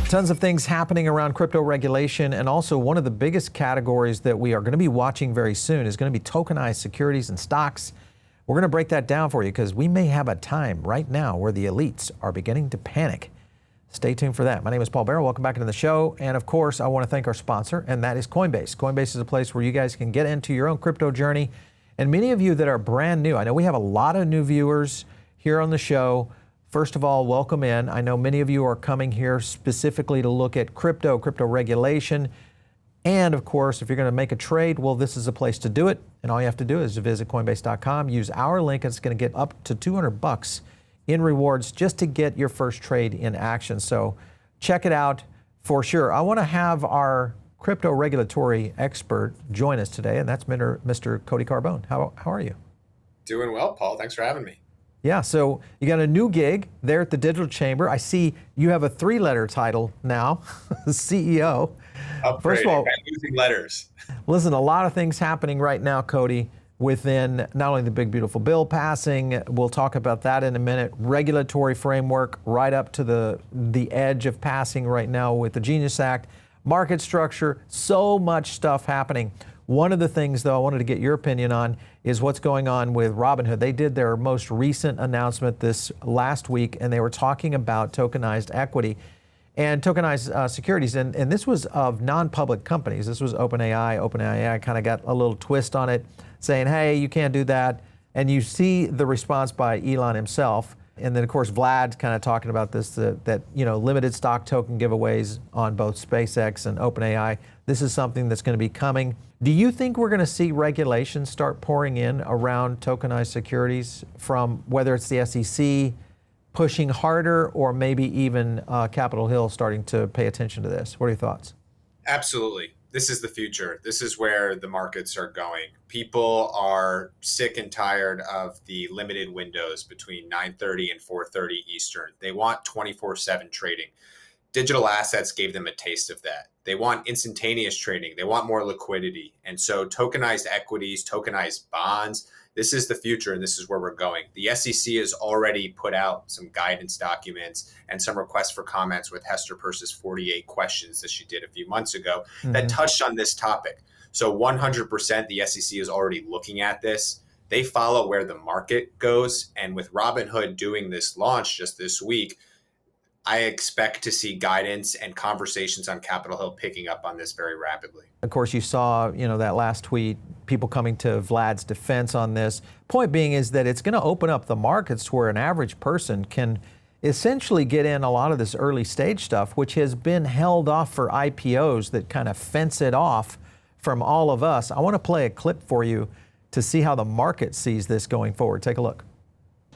Tons of things happening around crypto regulation, and also one of the biggest categories that we are going to be watching very soon is going to be tokenized securities and stocks. We're going to break that down for you because we may have a time right now where the elites are beginning to panic. Stay tuned for that. My name is Paul Barrow. Welcome back into the show. And of course, I want to thank our sponsor, and that is Coinbase. Coinbase is a place where you guys can get into your own crypto journey. And many of you that are brand new, I know we have a lot of new viewers here on the show. First of all, welcome in. I know many of you are coming here specifically to look at crypto regulation. And of course, if you're going to make a trade, well, this is a place to do it. And all you have to do is to visit Coinbase.com, use our link, and it's going to get up to $200 in rewards just to get your first trade in action. So check it out for sure. I want to have our crypto regulatory expert join us today, and that's Mr. Cody Carbone. How are you? Doing well, Paul. Thanks for having me. Yeah, so you got a new gig there at the Digital Chamber. I see you have a 3-letter title now, CEO. First of all, using letters. Listen, a lot of things happening right now, Cody, within not only the big, beautiful bill passing, we'll talk about that in a minute, regulatory framework right up to the edge of passing right now with the Genius Act, market structure, so much stuff happening. One of the things, though, I wanted to get your opinion on is what's going on with Robinhood. They did their most recent announcement this last week, and they were talking about tokenized equity and tokenized securities. And this was of non-public companies. This was OpenAI. OpenAI kind of got a little twist on it, saying, hey, you can't do that. And you see the response by Elon himself. And then, of course, Vlad's kind of talking about this, that limited stock token giveaways on both SpaceX and OpenAI. This is something that's going to be coming. Do you think we're going to see regulations start pouring in around tokenized securities from whether it's the SEC pushing harder or maybe even Capitol Hill starting to pay attention to this? What are your thoughts? Absolutely. This is the future. This is where the markets are going. People are sick and tired of the limited windows between 9:30 and 4:30 Eastern. They want 24/7 trading. Digital assets gave them a taste of that. They want instantaneous trading. They want more liquidity. And so tokenized equities, tokenized bonds, this is the future, and this is where we're going. The SEC has already put out some guidance documents and some requests for comments with Hester Peirce's 48 questions that she did a few months ago that touched on this topic. So 100% the SEC is already looking at this. They follow where the market goes. And with Robinhood doing this launch just this week, I expect to see guidance and conversations on Capitol Hill picking up on this very rapidly. Of course, you saw, that last tweet, people coming to Vlad's defense on this. Point being is that it's going to open up the markets to where an average person can essentially get in a lot of this early stage stuff, which has been held off for IPOs that kind of fence it off from all of us. I want to play a clip for you to see how the market sees this going forward. Take a look.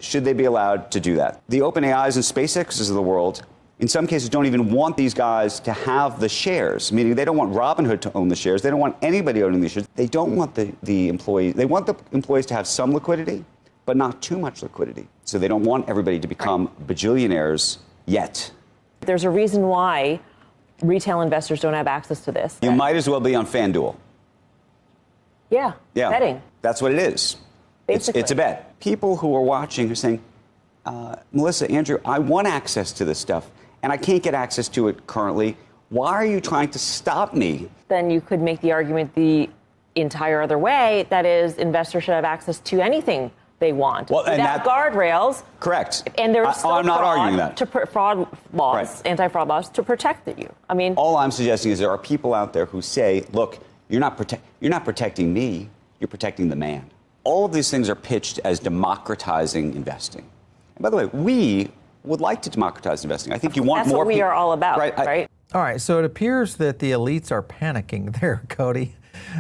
Should they be allowed to do that? The OpenAIs and SpaceXs of the world, in some cases, don't even want these guys to have the shares, meaning they don't want Robinhood to own the shares. They don't want anybody owning the shares. They don't want the employees. They want the employees to have some liquidity, but not too much liquidity. So they don't want everybody to become bajillionaires yet. There's a reason why retail investors don't have access to this. You might as well be on FanDuel. Yeah. Betting. That's what it is. It's a bet. People who are watching are saying, Melissa, Andrew, I want access to this stuff, and I can't get access to it currently. Why are you trying to stop me? Then you could make the argument the entire other way, that is, investors should have access to anything they want. Well, and without guardrails. Correct. And there's still I'm not arguing that. Fraud laws, right. Anti-fraud laws to protect you. I mean, all I'm suggesting is there are people out there who say, look, you're not protecting me, you're protecting the man. All of these things are pitched as democratizing investing. And by the way, we would like to democratize investing. I think you want that's more. That's what we are all about, right? All right, so it appears that the elites are panicking there, Cody.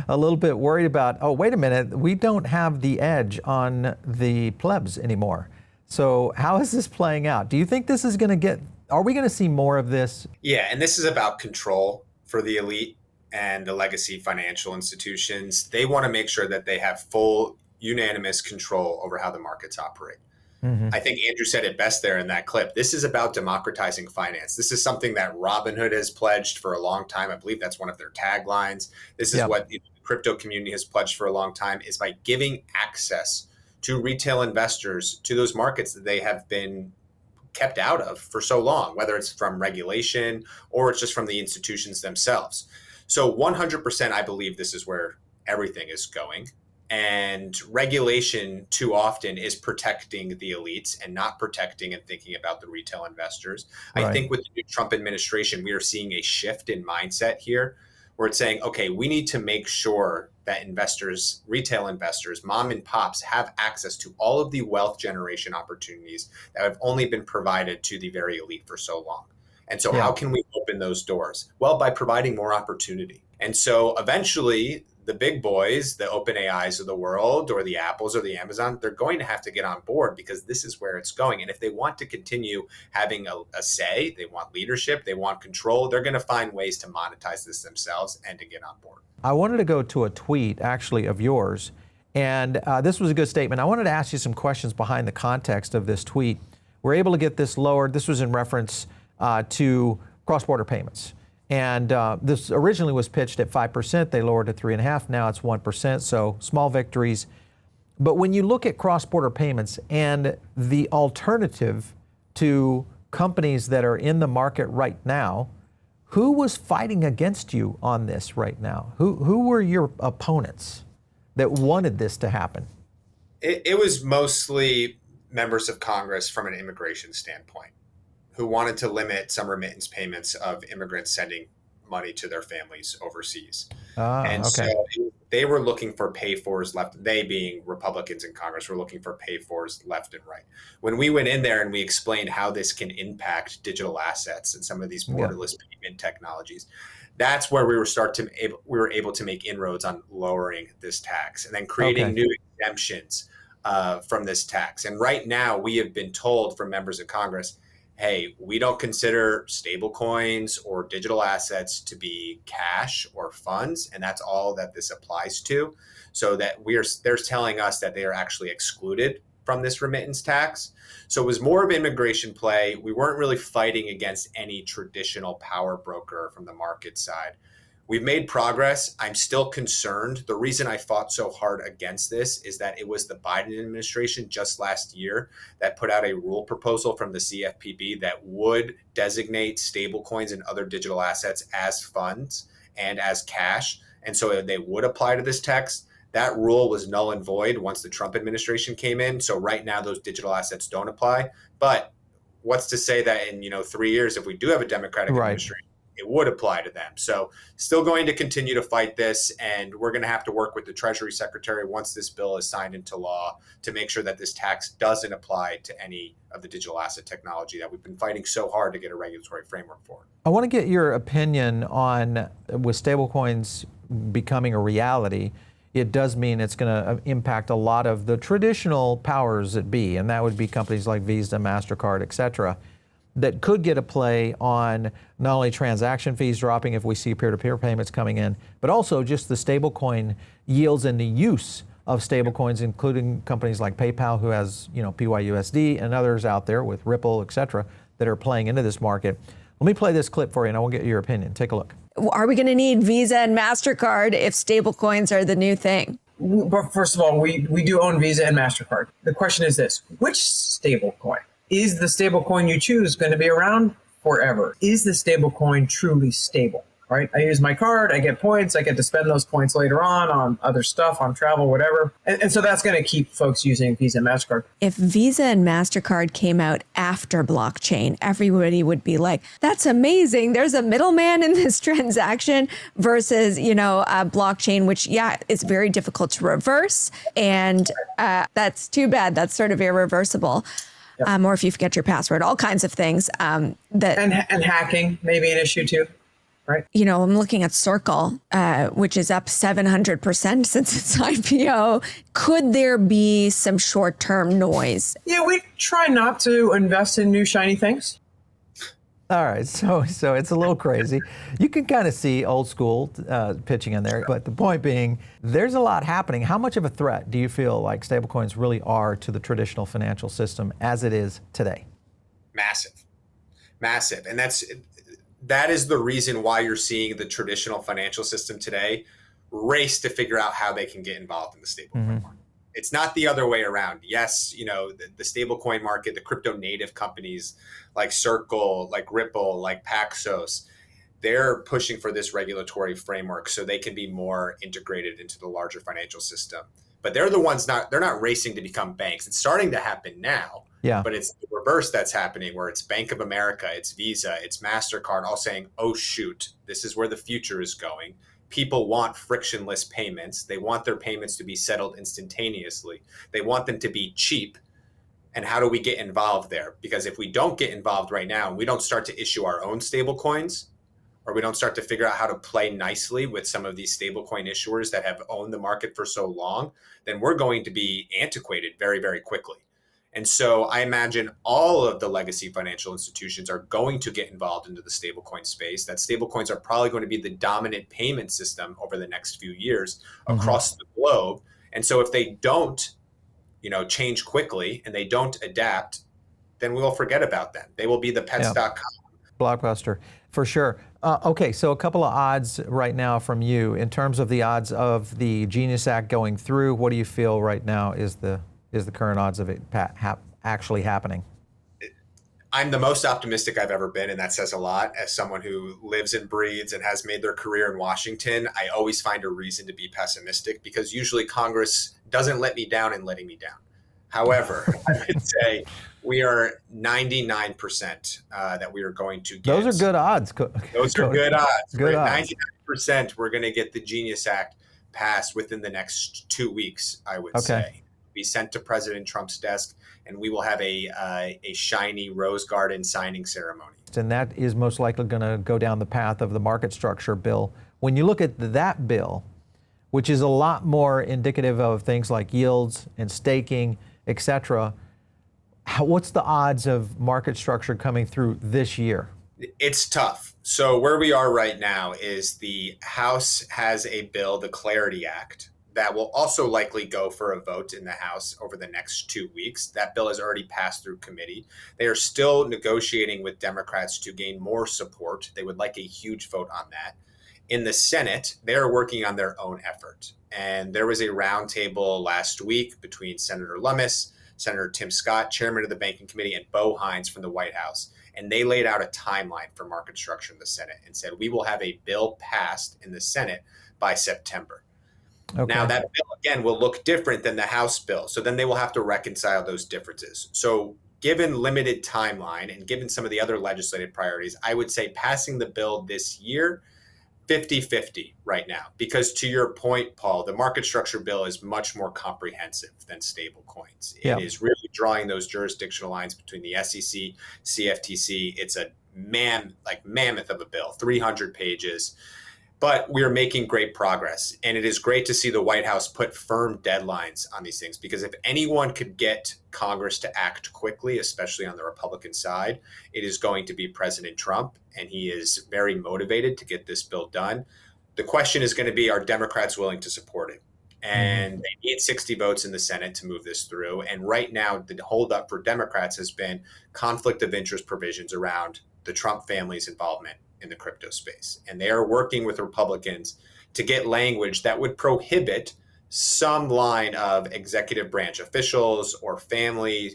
A little bit worried about, oh, wait a minute, we don't have the edge on the plebs anymore. So how is this playing out? Do you think this is going to are we going to see more of this? Yeah, and this is about control for the elite and the legacy financial institutions. They want to make sure that they have full unanimous control over how the markets operate. I think Andrew said it best there in that clip. This is about democratizing finance. This is something that Robinhood has pledged for a long time. I believe that's one of their taglines. This is what the crypto community has pledged for a long time, is by giving access to retail investors to those markets that they have been kept out of for so long, whether it's from regulation or it's just from the institutions themselves. So 100%, I believe this is where everything is going. And regulation too often is protecting the elites and not protecting and thinking about the retail investors. Right. I think with the new Trump administration, we are seeing a shift in mindset here where it's saying, okay, we need to make sure that investors, retail investors, mom and pops have access to all of the wealth generation opportunities that have only been provided to the very elite for so long. And so how can we open those doors? Well, by providing more opportunity. And so eventually the big boys, the OpenAIs of the world or the Apples or the Amazon, they're going to have to get on board because this is where it's going. And if they want to continue having a say, they want leadership, they want control, they're going to find ways to monetize this themselves and to get on board. I wanted to go to a tweet actually of yours, and this was a good statement. I wanted to ask you some questions behind the context of this tweet. We're able to get this lowered. This was in reference to cross-border payments. And this originally was pitched at 5%. They lowered it to 3.5%. Now it's 1%. So small victories. But when you look at cross-border payments and the alternative to companies that are in the market right now, who was fighting against you on this right now? Who were your opponents that wanted this to happen? It was mostly members of Congress from an immigration standpoint, who wanted to limit some remittance payments of immigrants sending money to their families overseas. So they were looking for pay-fors left, they being Republicans in Congress, were looking for pay-fors left and right. When we went in there and we explained how this can impact digital assets and some of these borderless payment technologies, that's where we were able to make inroads on lowering this tax and then creating new exemptions from this tax. And right now we have been told from members of Congress, hey, we don't consider stablecoins or digital assets to be cash or funds, and that's all that this applies to. So that they're telling us that they are actually excluded from this remittance tax. So it was more of an immigration play. We weren't really fighting against any traditional power broker from the market side. We've made progress. I'm still concerned. The reason I fought so hard against this is that it was the Biden administration just last year that put out a rule proposal from the CFPB that would designate stablecoins and other digital assets as funds and as cash. And so they would apply to this tax. That rule was null and void once the Trump administration came in. So right now those digital assets don't apply. But what's to say that in 3 years, if we do have a Democratic administration, it would apply to them. So still going to continue to fight this, and we're going to have to work with the Treasury Secretary once this bill is signed into law to make sure that this tax doesn't apply to any of the digital asset technology that we've been fighting so hard to get a regulatory framework for. I want to get your opinion on, with stablecoins becoming a reality, it does mean it's going to impact a lot of the traditional powers that be, and that would be companies like Visa, Mastercard, et cetera, that could get a play on not only transaction fees dropping if we see peer-to-peer payments coming in, but also just the stablecoin yields and the use of stablecoins, including companies like PayPal, who has PYUSD, and others out there with Ripple, et cetera, that are playing into this market. Let me play this clip for you, and I will get your opinion. Take a look. Are we going to need Visa and MasterCard if stablecoins are the new thing? But first of all, we do own Visa and MasterCard. The question is this: which stablecoin? Is the stablecoin you choose going to be around forever? Is the stablecoin truly stable? Right? I use my card, I get points, I get to spend those points later on other stuff, on travel, whatever. And so that's going to keep folks using Visa and MasterCard. If Visa and MasterCard came out after blockchain, everybody would be like, that's amazing. There's a middleman in this transaction versus, a blockchain, which, is very difficult to reverse. And that's too bad. That's sort of irreversible. Yep. Or if you forget your password, all kinds of things. And hacking may be an issue too. Right. I'm looking at Circle, which is up 700% since its IPO. Could there be some short-term noise? Yeah, we try not to invest in new shiny things. All right, so it's a little crazy. You can kind of see old school pitching in there, but the point being, there's a lot happening. How much of a threat do you feel like stablecoins really are to the traditional financial system as it is today? Massive. And that is the reason why you're seeing the traditional financial system today race to figure out how they can get involved in the stablecoin market. It's not the other way around. Yes, the stablecoin market, the crypto native companies like Circle, like Ripple, like Paxos, they're pushing for this regulatory framework so they can be more integrated into the larger financial system. But they're the ones they're not racing to become banks. It's starting to happen now. Yeah. But it's the reverse that's happening, where it's Bank of America, it's Visa, it's Mastercard, all saying, oh, shoot, this is where the future is going. People want frictionless payments. They want their payments to be settled instantaneously. They want them to be cheap. And how do we get involved there? Because if we don't get involved right now, and we don't start to issue our own stable coins, or we don't start to figure out how to play nicely with some of these stablecoin issuers that have owned the market for so long, then we're going to be antiquated very, very quickly. And so I imagine all of the legacy financial institutions are going to get involved into the stablecoin space. That stablecoins are probably going to be the dominant payment system over the next few years across the globe. And so if they don't, change quickly and they don't adapt, then we'll forget about them. They will be the pets.com. Blockbuster, for sure. Okay, so a couple of odds right now from you in terms of the odds of the Genius Act going through. What do you feel right now is the current odds of it actually happening? I'm the most optimistic I've ever been, and that says a lot. As someone who lives and breathes and has made their career in Washington, I always find a reason to be pessimistic because usually Congress doesn't let me down in letting me down. However, I would say we are 99% that we are going to get. Those are good odds. Those are good odds. Good odds. 99% we're going to get the Genius Act passed within the next 2 weeks, I would say. Be sent to President Trump's desk, and we will have a shiny rose garden signing ceremony. And that is most likely going to go down the path of the market structure bill. When you look at that bill, which is a lot more indicative of things like yields and staking, etc., what's the odds of market structure coming through this year? It's tough. So where we are right now is the House has a bill, the Clarity Act, that will also likely go for a vote in the House over the next 2 weeks. That bill has already passed through committee. They are still negotiating with Democrats to gain more support. They would like a huge vote on that. In the Senate, they're working on their own effort. And there was a roundtable last week between Senator Lummis, Senator Tim Scott, chairman of the Banking Committee, and Bo Hines from the White House. And they laid out a timeline for market structure in the Senate and said, we will have a bill passed in the Senate by September. Okay. Now, that bill, again, will look different than the House bill. So then they will have to reconcile those differences. So given limited timeline and given some of the other legislative priorities, I would say passing the bill this year, 50-50 right now. Because to your point, Paul, the market structure bill is much more comprehensive than stable coins. It is really drawing those jurisdictional lines between the SEC, CFTC. It's a mammoth of a bill, 300 pages. But we are making great progress. And it is great to see the White House put firm deadlines on these things, because if anyone could get Congress to act quickly, especially on the Republican side, it is going to be President Trump. And he is very motivated to get this bill done. The question is going to be, are Democrats willing to support it? And they need 60 votes in the Senate to move this through. And right now, the holdup for Democrats has been conflict of interest provisions around the Trump family's involvement in the crypto space. And they are working with Republicans to get language that would prohibit some line of executive branch officials or family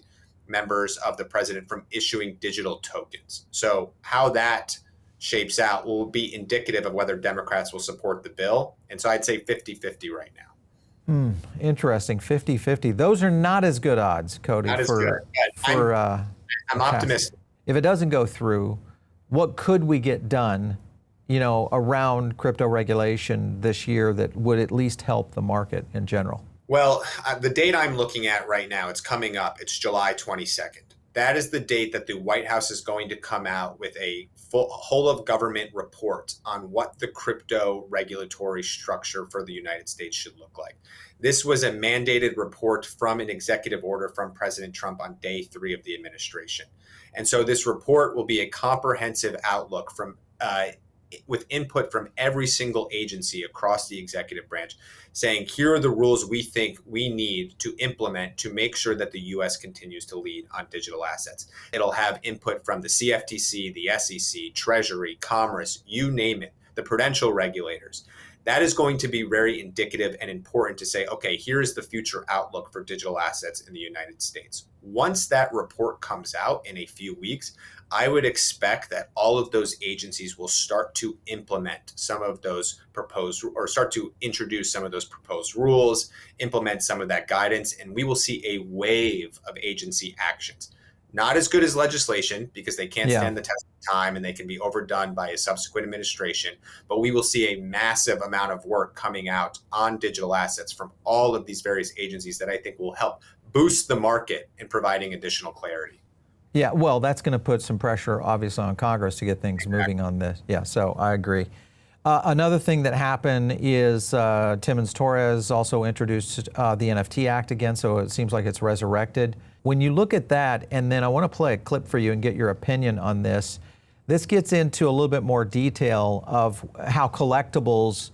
members of the president from issuing digital tokens. So how that shapes out will be indicative of whether Democrats will support the bill. And so I'd say 50-50 right now. Interesting, 50-50. Those are not as good odds, Cody. Not as good. I'm optimistic. If it doesn't go through, what could we get done, around crypto regulation this year that would at least help the market in general? Well, the date I'm looking at right now, it's coming up. It's July 22nd. That is the date that the White House is going to come out with a full whole of government report on what the crypto regulatory structure for the United States should look like. This was a mandated report from an executive order from President Trump on day 3 of the administration. And so this report will be a comprehensive outlook from with input from every single agency across the executive branch, saying, here are the rules we think we need to implement to make sure that the U.S. continues to lead on digital assets. It'll have input from the CFTC, the SEC, Treasury, Commerce, you name it, the prudential regulators. That is going to be very indicative and important to say, okay, here is the future outlook for digital assets in the United States. Once that report comes out in a few weeks, I would expect that all of those agencies will start to implement some of those proposed, or start to introduce some of those proposed rules, implement some of that guidance, and we will see a wave of agency actions. Not as good as legislation, because they can't stand the test of time and they can be overdone by a subsequent administration, but we will see a massive amount of work coming out on digital assets from all of these various agencies that I think will help boost the market in providing additional clarity. Yeah, well, that's going to put some pressure, obviously, on Congress to get things moving on this. Yeah, so I agree. Another thing that happened is Timmons Torres also introduced the NFT Act again, so it seems like it's resurrected. When you look at that, and then I want to play a clip for you and get your opinion on this. This gets into a little bit more detail of how collectibles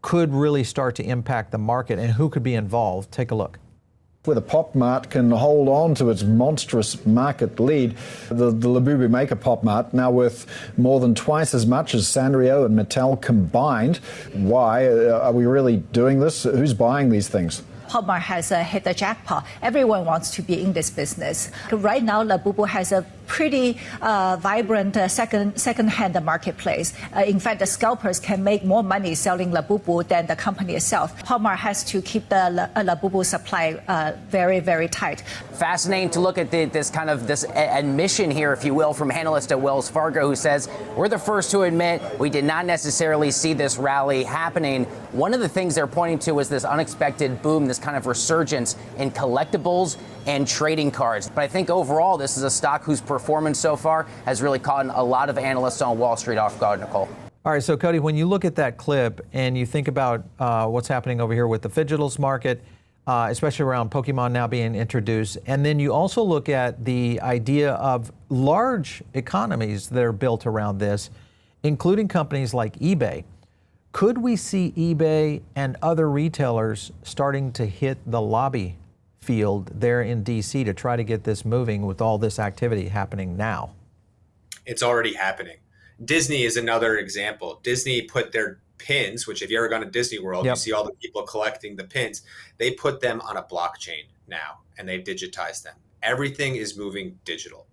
could really start to impact the market and who could be involved. Take a look. Where the pop mart can hold on to its monstrous market lead, the Labubu Maker pop mart now worth more than twice as much as Sanrio and Mattel combined. Why? Are we really doing this? Who's buying these things? Hallmark has hit the jackpot. Everyone wants to be in this business. Right now, Labubu has a pretty vibrant second-hand marketplace. In fact, the scalpers can make more money selling Labubu than the company itself. Hallmark has to keep the Labubu supply very, very tight. Fascinating to look at this admission here, if you will, from analyst at Wells Fargo, who says, we're the first to admit we did not necessarily see this rally happening. One of the things they're pointing to is this unexpected boom, this kind of resurgence in collectibles and trading cards. But I think overall, this is a stock whose performance so far has really caught a lot of analysts on Wall Street off guard, Nicole. All right, so Cody, when you look at that clip and you think about what's happening over here with the digitals market, especially around Pokemon now being introduced, and then you also look at the idea of large economies that are built around this, including companies like eBay. Could we see eBay and other retailers starting to hit the lobby field there in DC to try to get this moving with all this activity happening now? It's already happening. Disney is another example. Disney put their pins, which if you ever gone to Disney World, you see all the people collecting the pins. They put them on a blockchain now, and they've digitized them. Everything is moving digital.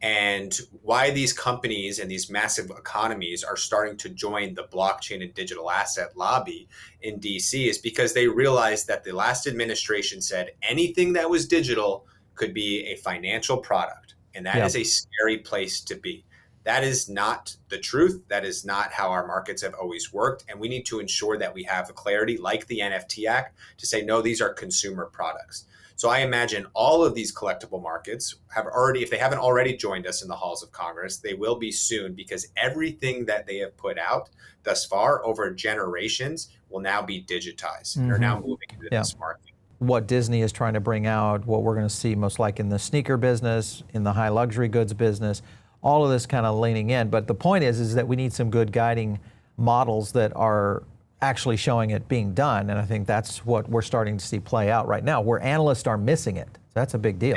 And why these companies and these massive economies are starting to join the blockchain and digital asset lobby in DC is because they realized that the last administration said anything that was digital could be a financial product. And that is a scary place to be. That is not the truth. That is not how our markets have always worked. And we need to ensure that we have a clarity like the NFT Act to say, no, these are consumer products. So I imagine all of these collectible markets have already, if they haven't already joined us in the halls of Congress, they will be soon, because everything that they have put out thus far over generations will now be digitized. They're now moving into this market. What Disney is trying to bring out, what we're going to see most like in the sneaker business, in the high luxury goods business, all of this kind of leaning in. But the point is that we need some good guiding models that are actually showing it being done. And I think that's what we're starting to see play out right now, where analysts are missing it. That's a big deal.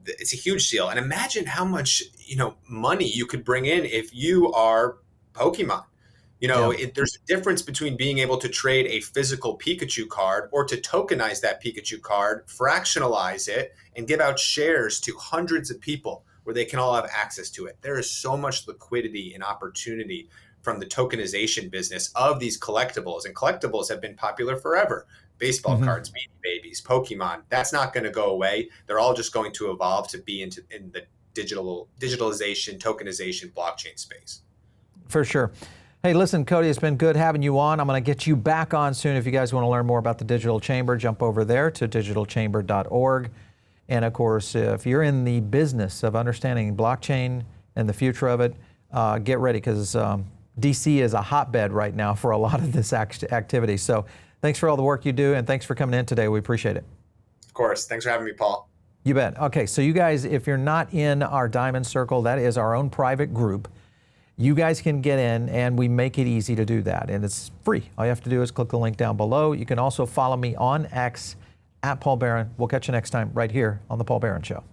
It's a huge deal. And imagine how much, money you could bring in if you are Pokemon. There's a difference between being able to trade a physical Pikachu card or to tokenize that Pikachu card, fractionalize it, and give out shares to hundreds of people where they can all have access to it. There is so much liquidity and opportunity from the tokenization business of these collectibles. And collectibles have been popular forever. Baseball cards, Beanie Babies, Pokemon, that's not going to go away. They're all just going to evolve to be in the digitalization, tokenization, blockchain space. For sure. Hey, listen, Cody, it's been good having you on. I'm going to get you back on soon. If you guys want to learn more about the Digital Chamber, jump over there to digitalchamber.org. And of course, if you're in the business of understanding blockchain and the future of it, get ready, because DC is a hotbed right now for a lot of this activity. So thanks for all the work you do, and thanks for coming in today. We appreciate it. Of course. Thanks for having me, Paul. You bet. Okay, so you guys, if you're not in our Diamond Circle, that is our own private group. You guys can get in, and we make it easy to do that, and it's free. All you have to do is click the link down below. You can also follow me on X @Paul Barron. We'll catch you next time right here on The Paul Barron Show.